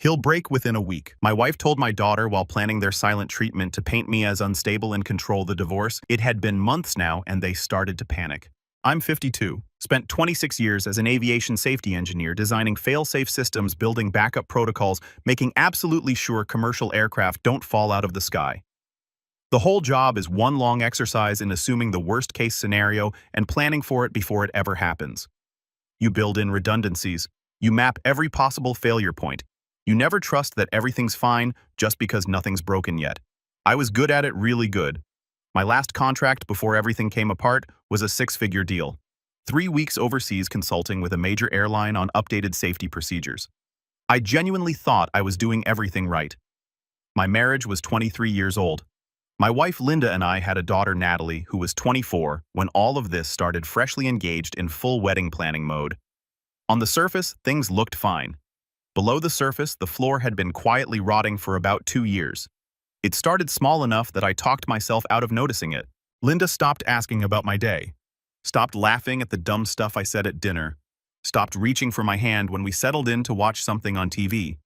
He'll break within a week. My wife told my daughter while planning their silent treatment to paint me as unstable and control the divorce. It had been months now, and they started to panic. I'm 52, spent 26 years as an aviation safety engineer designing fail-safe systems, building backup protocols, making absolutely sure commercial aircraft don't fall out of the sky. The whole job is one long exercise in assuming the worst-case scenario and planning for it before it ever happens. You build in redundancies. You map every possible failure point. You never trust that everything's fine just because nothing's broken yet. I was good at it, really good. My last contract before everything came apart was a six-figure deal. 3 weeks overseas consulting with a major airline on updated safety procedures. I genuinely thought I was doing everything right. My marriage was 23 years old. My wife Linda and I had a daughter Natalie who was 24 when all of this started, freshly engaged in full wedding planning mode. On the surface, things looked fine. Below the surface, the floor had been quietly rotting for about 2 years. It started small enough that I talked myself out of noticing it. Linda stopped asking about my day, stopped laughing at the dumb stuff I said at dinner, stopped reaching for my hand when we settled in to watch something on TV.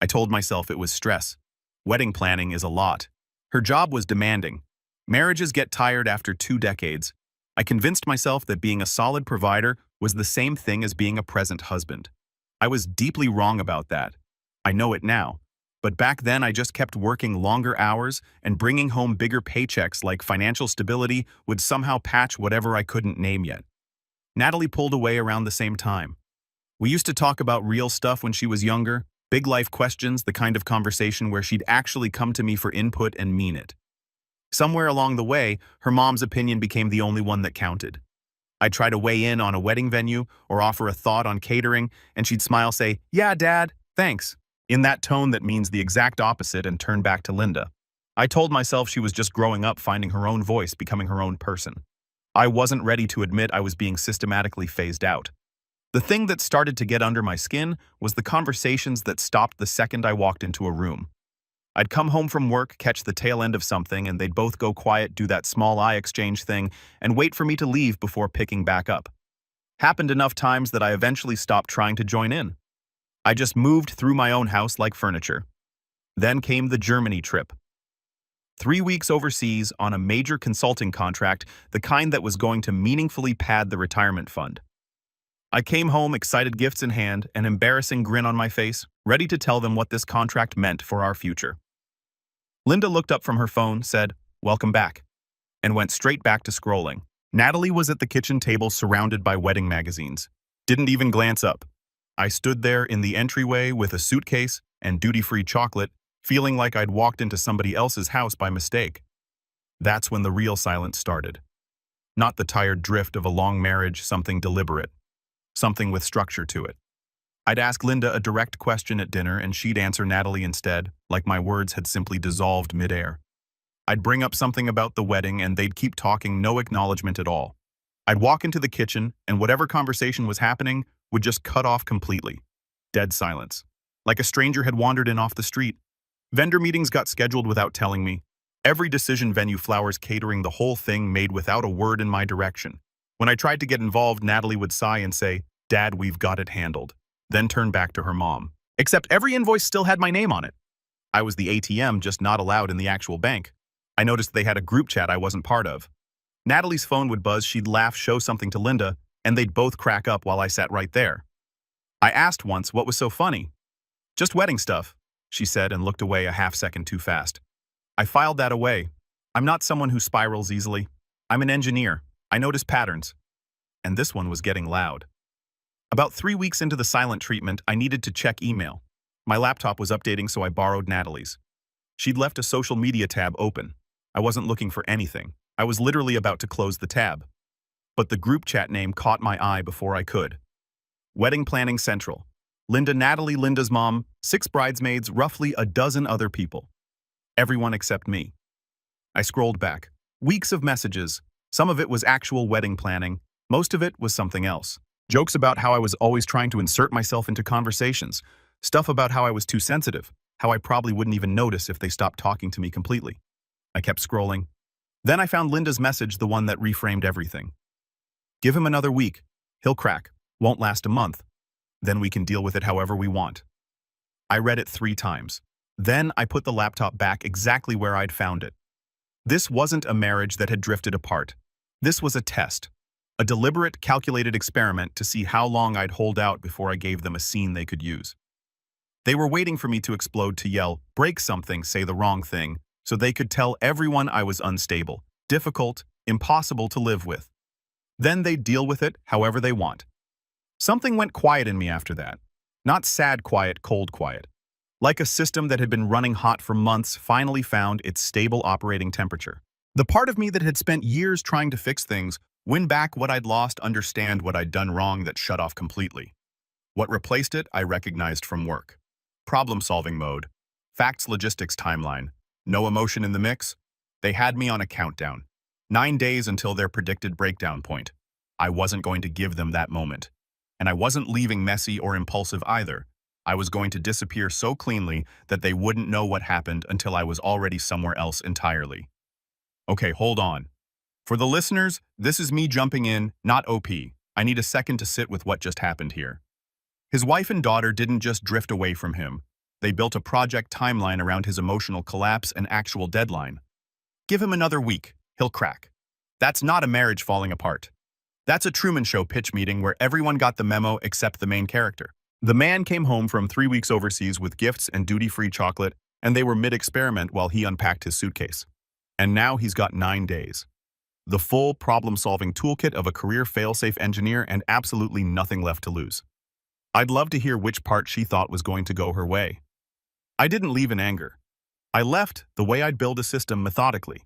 I told myself it was stress. Wedding planning is a lot. Her job was demanding. Marriages get tired after 2 decades. I convinced myself that being a solid provider was the same thing as being a present husband. I was deeply wrong about that. I know it now. But back then I just kept working longer hours, and bringing home bigger paychecks like financial stability would somehow patch whatever I couldn't name yet. Natalie pulled away around the same time. We used to talk about real stuff when she was younger, big life questions, the kind of conversation where she'd actually come to me for input and mean it. Somewhere along the way, her mom's opinion became the only one that counted. I'd try to weigh in on a wedding venue or offer a thought on catering, and she'd smile, say, "Yeah, Dad, thanks," in that tone that means the exact opposite, and turn back to Linda. I told myself she was just growing up, finding her own voice, becoming her own person. I wasn't ready to admit I was being systematically phased out. The thing that started to get under my skin was the conversations that stopped the second I walked into a room. I'd come home from work, catch the tail end of something, and they'd both go quiet, do that small eye exchange thing, and wait for me to leave before picking back up. Happened enough times that I eventually stopped trying to join in. I just moved through my own house like furniture. Then came the Germany trip. 3 weeks overseas on a major consulting contract, the kind that was going to meaningfully pad the retirement fund. I came home, excited gifts in hand, an embarrassing grin on my face, ready to tell them what this contract meant for our future. Linda looked up from her phone, said, "Welcome back," and went straight back to scrolling. Natalie was at the kitchen table surrounded by wedding magazines. Didn't even glance up. I stood there in the entryway with a suitcase and duty-free chocolate, feeling like I'd walked into somebody else's house by mistake. That's when the real silence started. Not the tired drift of a long marriage, something deliberate. Something with structure to it. I'd ask Linda a direct question at dinner, and she'd answer Natalie instead, like my words had simply dissolved midair. I'd bring up something about the wedding, and they'd keep talking, no acknowledgement at all. I'd walk into the kitchen, and whatever conversation was happening would just cut off completely. Dead silence. Like a stranger had wandered in off the street. Vendor meetings got scheduled without telling me. Every decision, venue, flowers, catering, the whole thing made without a word in my direction. When I tried to get involved, Natalie would sigh and say, "Dad, we've got it handled," then turn back to her mom. Except every invoice still had my name on it. I was the ATM, just not allowed in the actual bank. I noticed they had a group chat I wasn't part of. Natalie's phone would buzz, she'd laugh, show something to Linda, and they'd both crack up while I sat right there. I asked once what was so funny. "Just wedding stuff," she said, and looked away a half-second too fast. I filed that away. I'm not someone who spirals easily. I'm an engineer. I notice patterns. And this one was getting loud. About 3 weeks into the silent treatment, I needed to check email. My laptop was updating, so I borrowed Natalie's. She'd left a social media tab open. I wasn't looking for anything. I was literally about to close the tab. But the group chat name caught my eye before I could. Wedding Planning Central. Linda, Natalie, Linda's mom, 6 bridesmaids, roughly a dozen other people. Everyone except me. I scrolled back. Weeks of messages. Some of it was actual wedding planning. Most of it was something else. Jokes about how I was always trying to insert myself into conversations. Stuff about how I was too sensitive, how I probably wouldn't even notice if they stopped talking to me completely. I kept scrolling. Then I found Linda's message, the one that reframed everything. "Give him another week. He'll crack. Won't last a month. Then we can deal with it however we want." I read it 3 times. Then I put the laptop back exactly where I'd found it. This wasn't a marriage that had drifted apart. This was a test. A deliberate, calculated experiment to see how long I'd hold out before I gave them a scene they could use. They were waiting for me to explode, to yell, break something, say the wrong thing, so they could tell everyone I was unstable, difficult, impossible to live with. Then they'd deal with it however they want. Something went quiet in me after that. Not sad quiet, cold quiet. Like a system that had been running hot for months finally found its stable operating temperature. The part of me that had spent years trying to fix things, win back what I'd lost, understand what I'd done wrong, that shut off completely. What replaced it, I recognized from work. Problem-solving mode. Facts, logistics, timeline. No emotion in the mix. They had me on a countdown. 9 days until their predicted breakdown point. I wasn't going to give them that moment. And I wasn't leaving messy or impulsive either. I was going to disappear so cleanly that they wouldn't know what happened until I was already somewhere else entirely. Okay, hold on. For the listeners, this is me jumping in, not OP. I need a second to sit with what just happened here. His wife and daughter didn't just drift away from him. They built a project timeline around his emotional collapse and actual deadline. Give him another week, he'll crack. That's not a marriage falling apart. That's a Truman Show pitch meeting where everyone got the memo except the main character. The man came home from 3 weeks overseas with gifts and duty-free chocolate, and they were mid-experiment while he unpacked his suitcase. And now he's got 9 days. The full problem-solving toolkit of a career fail-safe engineer and absolutely nothing left to lose. I'd love to hear which part she thought was going to go her way. I didn't leave in anger. I left the way I'd build a system methodically.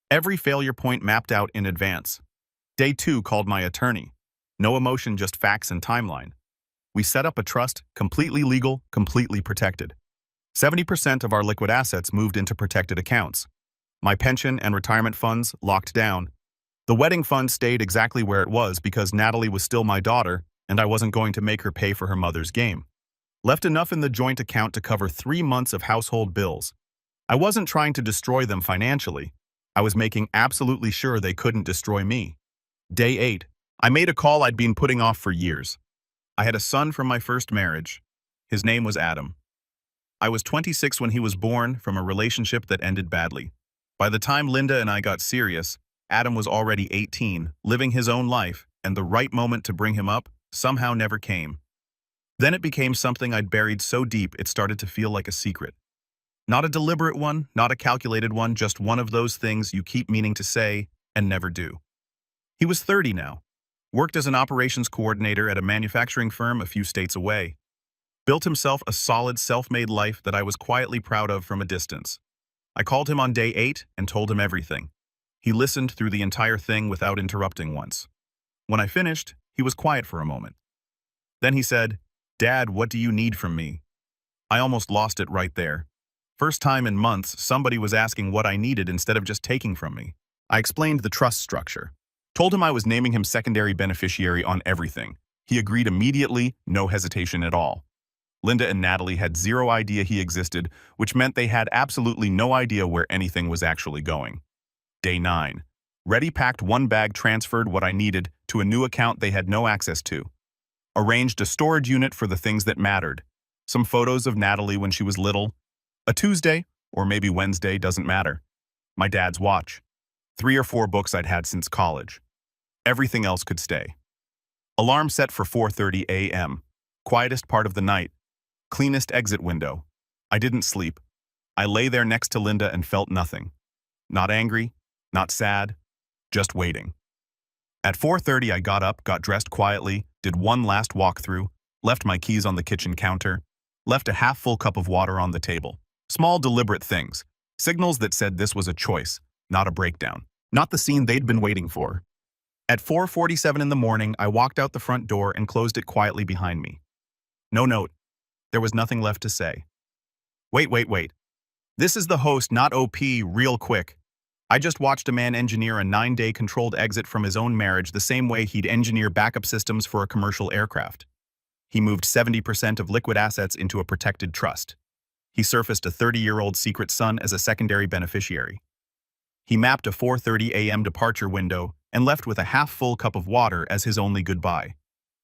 Every failure point mapped out in advance. Day 2 called my attorney. No emotion, just facts and timeline. We set up a trust, completely legal, completely protected. 70% of our liquid assets moved into protected accounts. My pension and retirement funds locked down. The wedding fund stayed exactly where it was because Natalie was still my daughter and I wasn't going to make her pay for her mother's game. Left enough in the joint account to cover 3 months of household bills. I wasn't trying to destroy them financially. I was making absolutely sure they couldn't destroy me. Day 8. I made a call I'd been putting off for years. I had a son from my first marriage. His name was Adam. I was 26 when he was born from a relationship that ended badly. By the time Linda and I got serious, Adam was already 18, living his own life, and the right moment to bring him up somehow never came. Then it became something I'd buried so deep it started to feel like a secret. Not a deliberate one, not a calculated one, just one of those things you keep meaning to say and never do. He was 30 now. Worked as an operations coordinator at a manufacturing firm a few states away. Built himself a solid self-made life that I was quietly proud of from a distance. I called him on day 8 and told him everything. He listened through the entire thing without interrupting once. When I finished, he was quiet for a moment. Then he said, "Dad, what do you need from me?" I almost lost it right there. First time in months, somebody was asking what I needed instead of just taking from me. I explained the trust structure. Told him I was naming him secondary beneficiary on everything. He agreed immediately, no hesitation at all. Linda and Natalie had zero idea he existed, which meant they had absolutely no idea where anything was actually going. Day 9. Ready, packed, 1 bag, transferred what I needed to a new account they had no access to. Arranged a storage unit for the things that mattered. Some photos of Natalie when she was little. A Tuesday, or maybe Wednesday, doesn't matter. My dad's watch. 3 or 4 books I'd had since college. Everything else could stay. Alarm set for 4:30 a.m. Quietest part of the night. Cleanest exit window. I didn't sleep. I lay there next to Linda and felt nothing. Not angry, not sad, just waiting. At 4:30 I got up, got dressed quietly, did one last walkthrough, left my keys on the kitchen counter, left a half-full cup of water on the table. Small deliberate things. Signals that said this was a choice, not a breakdown. Not the scene they'd been waiting for. At 4:47 in the morning, I walked out the front door and closed it quietly behind me. No note. There was nothing left to say. Wait. This is the host, not OP, real quick. I just watched a man engineer a 9-day controlled exit from his own marriage the same way he'd engineer backup systems for a commercial aircraft. He moved 70% of liquid assets into a protected trust. He surfaced a 30-year-old secret son as a secondary beneficiary. He mapped a 4:30 a.m. departure window and left with a half-full cup of water as his only goodbye.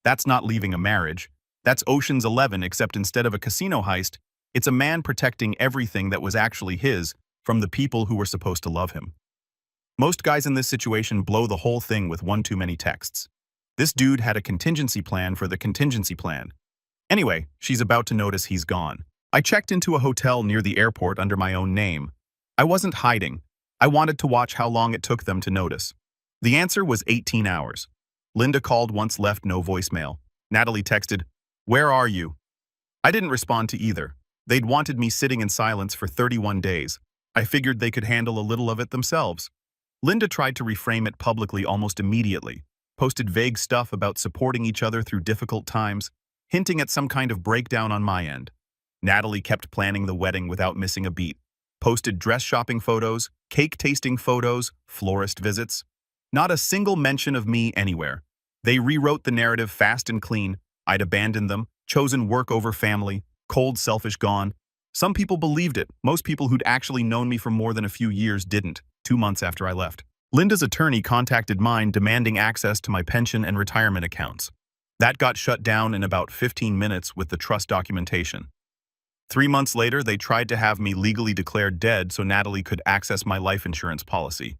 That's not leaving a marriage. That's Ocean's 11, except instead of a casino heist, It's a man protecting everything that was actually his from the people who were supposed to love him. Most guys in this situation blow the whole thing with one too many texts. This dude had a contingency plan for the contingency plan. Anyway, she's about to notice he's gone. I checked into a hotel near the airport under my own name. I wasn't hiding. I wanted to watch how long it took them to notice. The answer was 18 hours. Linda called once, left no voicemail. Natalie texted, "Where are you?" I didn't respond to either. They'd wanted me sitting in silence for 31 days. I figured they could handle a little of it themselves. Linda tried to reframe it publicly almost immediately, posted vague stuff about supporting each other through difficult times, hinting at some kind of breakdown on my end. Natalie kept planning the wedding without missing a beat, posted dress shopping photos, cake tasting photos, florist visits. Not a single mention of me anywhere. They rewrote the narrative fast and clean. I'd abandoned them, chosen work over family, cold, selfish, gone. Some people believed it. Most people who'd actually known me for more than a few years didn't, 2 months after I left. Linda's attorney contacted mine demanding access to my pension and retirement accounts. That got shut down in about 15 minutes with the trust documentation. 3 months later, they tried to have me legally declared dead so Natalie could access my life insurance policy.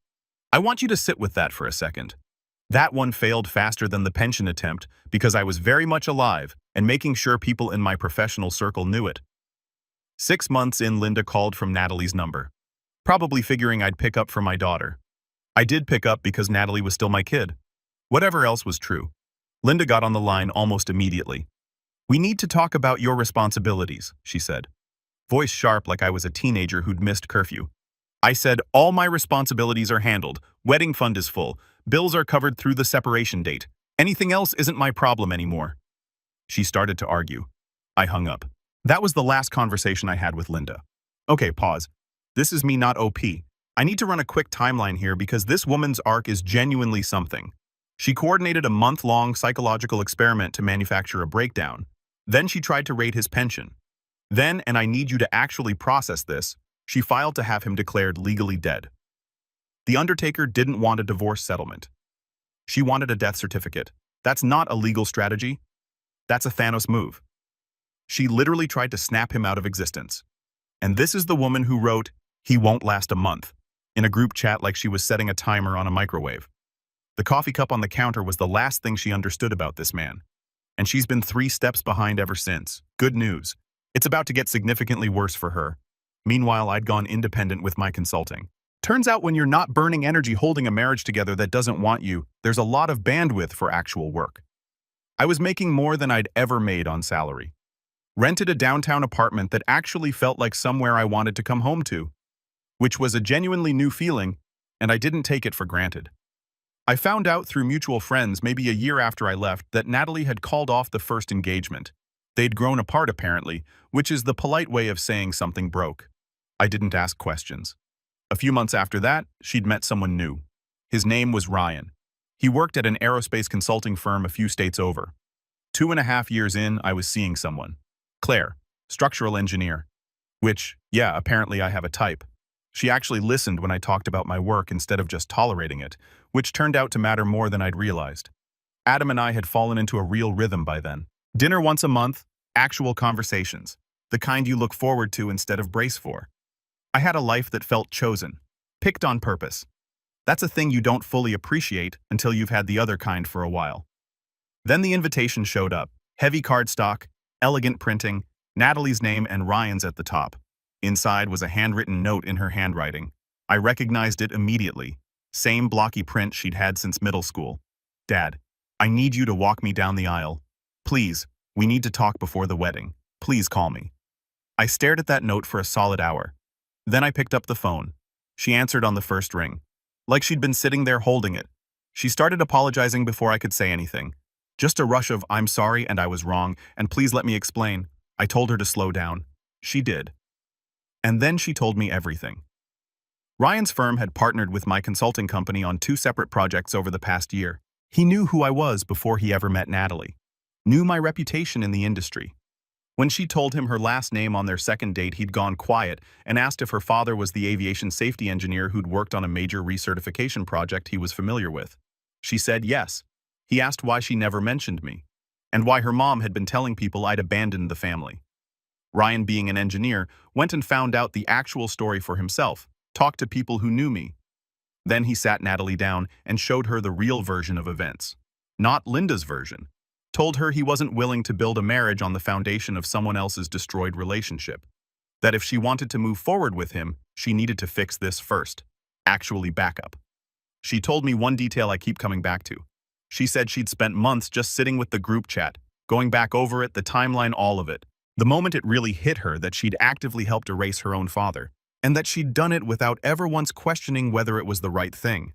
I want you to sit with that for a second. That one failed faster than the pension attempt because I was very much alive and making sure people in my professional circle knew it. 6 months in, Linda called from Natalie's number, probably figuring I'd pick up for my daughter. I did pick up because Natalie was still my kid. Whatever else was true. Linda got on the line almost immediately. "We need to talk about your responsibilities," she said. Voice sharp like I was a teenager who'd missed curfew. I said, "All my responsibilities are handled. Wedding fund is full. Bills are covered through the separation date. Anything else isn't my problem anymore." She started to argue. I hung up. That was the last conversation I had with Linda. Okay, pause. This is me, not OP. I need to run a quick timeline here because this woman's arc is genuinely something. She coordinated a month-long psychological experiment to manufacture a breakdown. Then she tried to raid his pension. Then, and I need you to actually process this, she filed to have him declared legally dead. The undertaker didn't want a divorce settlement. She wanted a death certificate. That's not a legal strategy. That's a Thanos move. She literally tried to snap him out of existence. And this is the woman who wrote, "He won't last a month," in a group chat like she was setting a timer on a microwave. The coffee cup on the counter was the last thing she understood about this man. And she's been 3 steps behind ever since. Good news. It's about to get significantly worse for her. Meanwhile, I'd gone independent with my consulting. Turns out when you're not burning energy holding a marriage together that doesn't want you, there's a lot of bandwidth for actual work. I was making more than I'd ever made on salary. Rented a downtown apartment that actually felt like somewhere I wanted to come home to, which was a genuinely new feeling, and I didn't take it for granted. I found out through mutual friends maybe a year after I left that Natalie had called off the first engagement. They'd grown apart apparently, which is the polite way of saying something broke. I didn't ask questions. A few months after that, she'd met someone new. His name was Ryan. He worked at an aerospace consulting firm a few states over. 2.5 years in, I was seeing someone. Claire, structural engineer. Which, yeah, apparently I have a type. She actually listened when I talked about my work instead of just tolerating it, which turned out to matter more than I'd realized. Adam and I had fallen into a real rhythm by then. Dinner once a month, actual conversations, the kind you look forward to instead of brace for. I had a life that felt chosen, picked on purpose. That's a thing you don't fully appreciate until you've had the other kind for a while. Then the invitation showed up, heavy cardstock, elegant printing, Natalie's name and Ryan's at the top. Inside was a handwritten note in her handwriting. I recognized it immediately. Same blocky print she'd had since middle school. "Dad, I need you to walk me down the aisle. Please, we need to talk before the wedding. Please call me." I stared at that note for a solid hour. Then I picked up the phone. She answered on the first ring. Like she'd been sitting there holding it. She started apologizing before I could say anything. Just a rush of "I'm sorry and I was wrong, and please let me explain." I told her to slow down. She did. And then she told me everything. Ryan's firm had partnered with my consulting company on 2 separate projects over the past year. He knew who I was before he ever met Natalie. Knew my reputation in the industry. When she told him her last name on their second date, he'd gone quiet and asked if her father was the aviation safety engineer who'd worked on a major recertification project he was familiar with. She said yes. He asked why she never mentioned me, and why her mom had been telling people I'd abandoned the family. Ryan, being an engineer, went and found out the actual story for himself, talked to people who knew me. Then he sat Natalie down and showed her the real version of events. Not Linda's version. Told her he wasn't willing to build a marriage on the foundation of someone else's destroyed relationship. That if she wanted to move forward with him, she needed to fix this first. Actually back up. She told me one detail I keep coming back to. She said she'd spent months just sitting with the group chat, going back over it, the timeline, all of it. The moment it really hit her that she'd actively helped erase her own father, and that she'd done it without ever once questioning whether it was the right thing.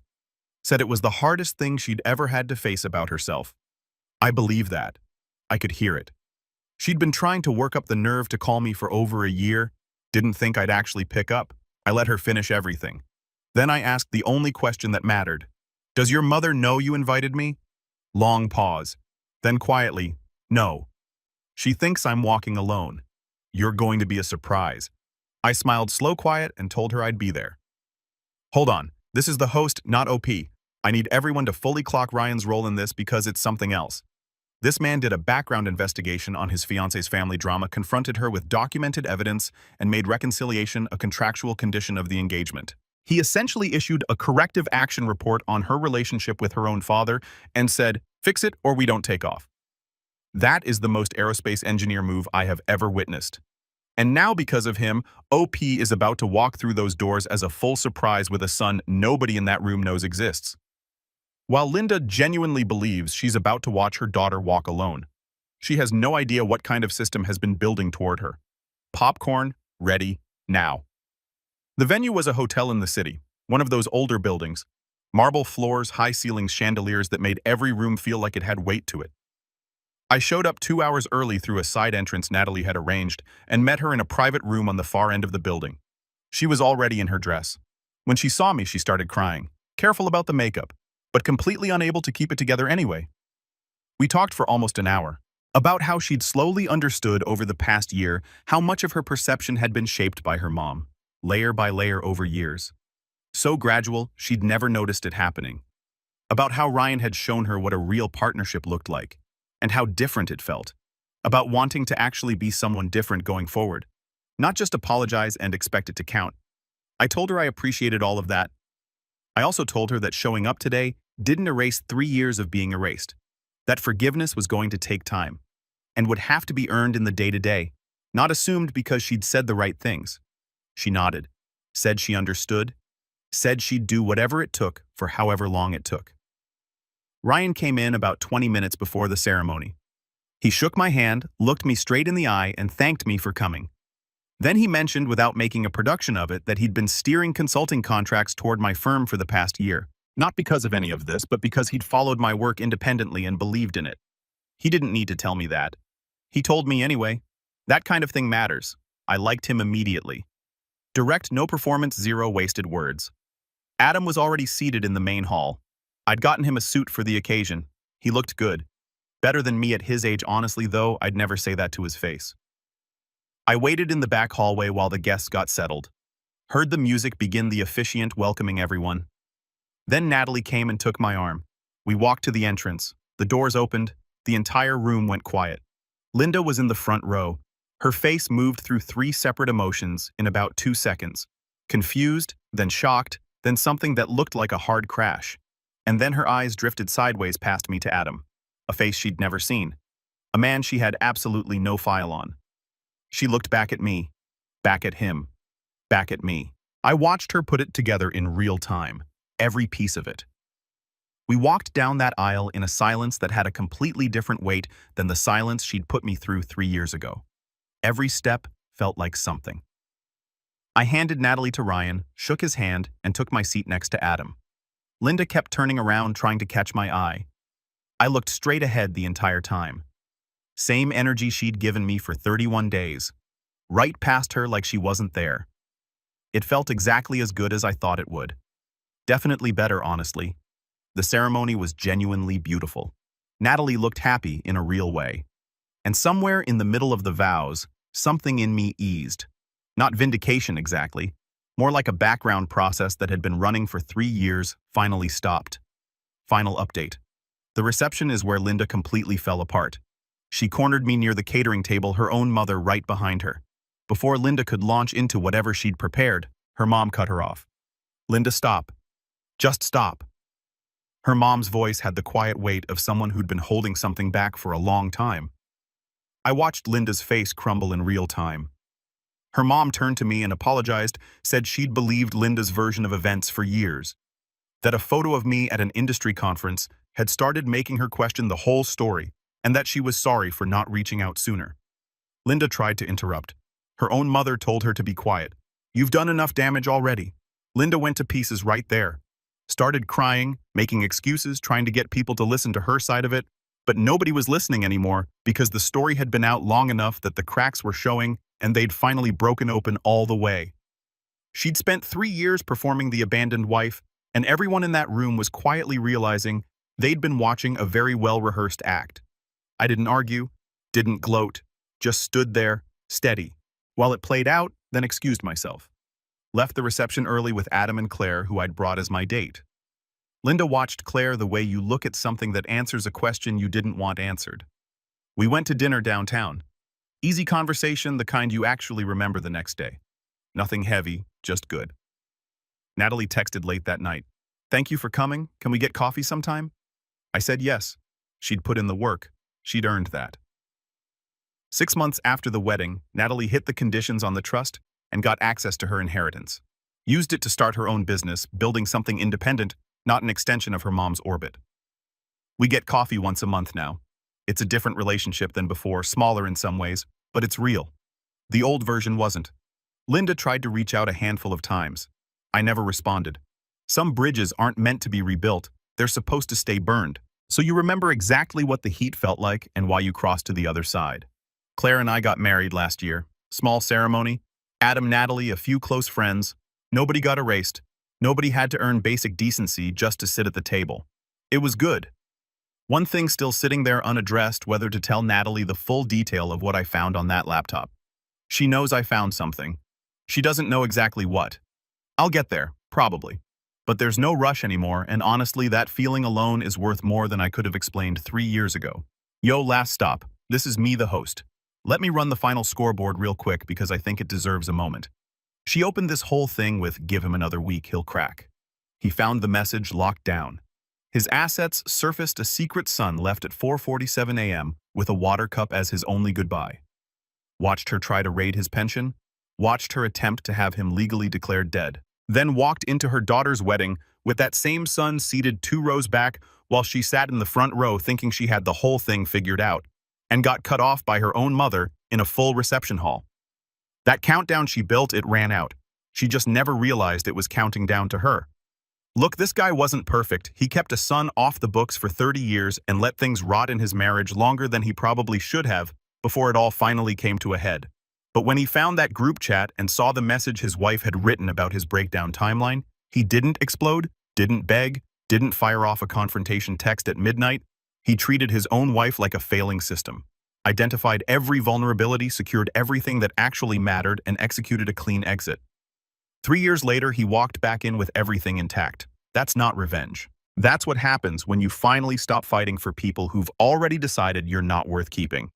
Said it was the hardest thing she'd ever had to face about herself. I believe that. I could hear it. She'd been trying to work up the nerve to call me for over a year, didn't think I'd actually pick up. I let her finish everything. Then I asked the only question that mattered. Does your mother know you invited me? Long pause. Then quietly, no. She thinks I'm walking alone. You're going to be a surprise. I smiled slow quiet and told her I'd be there. Hold on, this is the host, not OP. I need everyone to fully clock Ryan's role in this because it's something else. This man did a background investigation on his fiance's family drama, confronted her with documented evidence, and made reconciliation a contractual condition of the engagement. He essentially issued a corrective action report on her relationship with her own father and said, fix it or we don't take off. That is the most aerospace engineer move I have ever witnessed. And now because of him, OP is about to walk through those doors as a full surprise with a son nobody in that room knows exists. While Linda genuinely believes she's about to watch her daughter walk alone, she has no idea what kind of system has been building toward her. Popcorn, ready, now. The venue was a hotel in the city, one of those older buildings. Marble floors, high ceilings, chandeliers that made every room feel like it had weight to it. I showed up 2 hours early through a side entrance Natalie had arranged and met her in a private room on the far end of the building. She was already in her dress. When she saw me, she started crying, careful about the makeup, but completely unable to keep it together anyway. We talked for almost an hour, about how she'd slowly understood over the past year how much of her perception had been shaped by her mom, layer by layer over years. So gradual, she'd never noticed it happening. About how Ryan had shown her what a real partnership looked like, and how different it felt. About wanting to actually be someone different going forward, not just apologize and expect it to count. I told her I appreciated all of that. I also told her that showing up today didn't erase 3 years of being erased, that forgiveness was going to take time, and would have to be earned in the day-to-day, not assumed because she'd said the right things. She nodded, said she understood, said she'd do whatever it took for however long it took. Ryan came in about 20 minutes before the ceremony. He shook my hand, looked me straight in the eye, and thanked me for coming. Then he mentioned, without making a production of it, that he'd been steering consulting contracts toward my firm for the past year. Not because of any of this, but because he'd followed my work independently and believed in it. He didn't need to tell me that. He told me anyway. That kind of thing matters. I liked him immediately. Direct, no performance, zero wasted words. Adam was already seated in the main hall. I'd gotten him a suit for the occasion. He looked good. Better than me at his age, honestly, though I'd never say that to his face. I waited in the back hallway while the guests got settled. Heard the music begin, the officiant welcoming everyone. Then Natalie came and took my arm. We walked to the entrance. The doors opened. The entire room went quiet. Linda was in the front row. Her face moved through 3 separate emotions in about 2 seconds. Confused, then shocked, then something that looked like a hard crash. And then her eyes drifted sideways past me to Adam, a face she'd never seen, a man she had absolutely no file on. She looked back at me, back at him, back at me. I watched her put it together in real time, every piece of it. We walked down that aisle in a silence that had a completely different weight than the silence she'd put me through 3 years ago. Every step felt like something. I handed Natalie to Ryan, shook his hand, and took my seat next to Adam. Linda kept turning around, trying to catch my eye. I looked straight ahead the entire time. Same energy she'd given me for 31 days. Right past her like she wasn't there. It felt exactly as good as I thought it would. Definitely better, honestly. The ceremony was genuinely beautiful. Natalie looked happy in a real way. And somewhere in the middle of the vows, something in me eased. Not vindication exactly, more like a background process that had been running for 3 years finally stopped. Final update. The reception is where Linda completely fell apart. She cornered me near the catering table, her own mother right behind her. Before Linda could launch into whatever she'd prepared, her mom cut her off. "Linda, stop. Just stop." Her mom's voice had the quiet weight of someone who'd been holding something back for a long time. I watched Linda's face crumble in real time. Her mom turned to me and apologized, said she'd believed Linda's version of events for years, that a photo of me at an industry conference had started making her question the whole story, and that she was sorry for not reaching out sooner. Linda tried to interrupt. Her own mother told her to be quiet. "You've done enough damage already." Linda went to pieces right there. Started crying, making excuses, trying to get people to listen to her side of it, but nobody was listening anymore because the story had been out long enough that the cracks were showing and they'd finally broken open all the way. She'd spent 3 years performing the abandoned wife, and everyone in that room was quietly realizing they'd been watching a very well-rehearsed act. I didn't argue, didn't gloat, just stood there, steady, while it played out, then excused myself. Left the reception early with Adam and Claire, who I'd brought as my date. Linda watched Claire the way you look at something that answers a question you didn't want answered. We went to dinner downtown. Easy conversation, the kind you actually remember the next day. Nothing heavy, just good. Natalie texted late that night. "Thank you for coming. Can we get coffee sometime?" I said yes. She'd put in the work. She'd earned that. 6 months after the wedding, Natalie hit the conditions on the trust and got access to her inheritance. Used it to start her own business, building something independent, not an extension of her mom's orbit. We get coffee once a month now. It's a different relationship than before, smaller in some ways, but it's real. The old version wasn't. Linda tried to reach out a handful of times. I never responded. Some bridges aren't meant to be rebuilt, they're supposed to stay burned. So you remember exactly what the heat felt like and why you crossed to the other side. Claire and I got married last year. Small ceremony. Adam, Natalie, a few close friends. Nobody got erased. Nobody had to earn basic decency just to sit at the table. It was good. One thing still sitting there unaddressed, whether to tell Natalie the full detail of what I found on that laptop. She knows I found something. She doesn't know exactly what. I'll get there, probably. But there's no rush anymore, and honestly, that feeling alone is worth more than I could have explained 3 years ago. Yo, last stop. This is me, the host. Let me run the final scoreboard real quick because I think it deserves a moment. She opened this whole thing with "Give him another week, he'll crack." He found the message locked down. His assets surfaced a secret son left at 4:47 a.m. with a water cup as his only goodbye. Watched her try to raid his pension. Watched her attempt to have him legally declared dead. Then walked into her daughter's wedding with that same son seated 2 rows back while she sat in the front row thinking she had the whole thing figured out, and got cut off by her own mother in a full reception hall. That countdown she built, it ran out. She just never realized it was counting down to her. Look, this guy wasn't perfect. He kept a son off the books for 30 years and let things rot in his marriage longer than he probably should have before it all finally came to a head. But when he found that group chat and saw the message his wife had written about his breakdown timeline, he didn't explode, didn't beg, didn't fire off a confrontation text at midnight. He treated his own wife like a failing system, identified every vulnerability, secured everything that actually mattered, and executed a clean exit. 3 years later, he walked back in with everything intact. That's not revenge. That's what happens when you finally stop fighting for people who've already decided you're not worth keeping.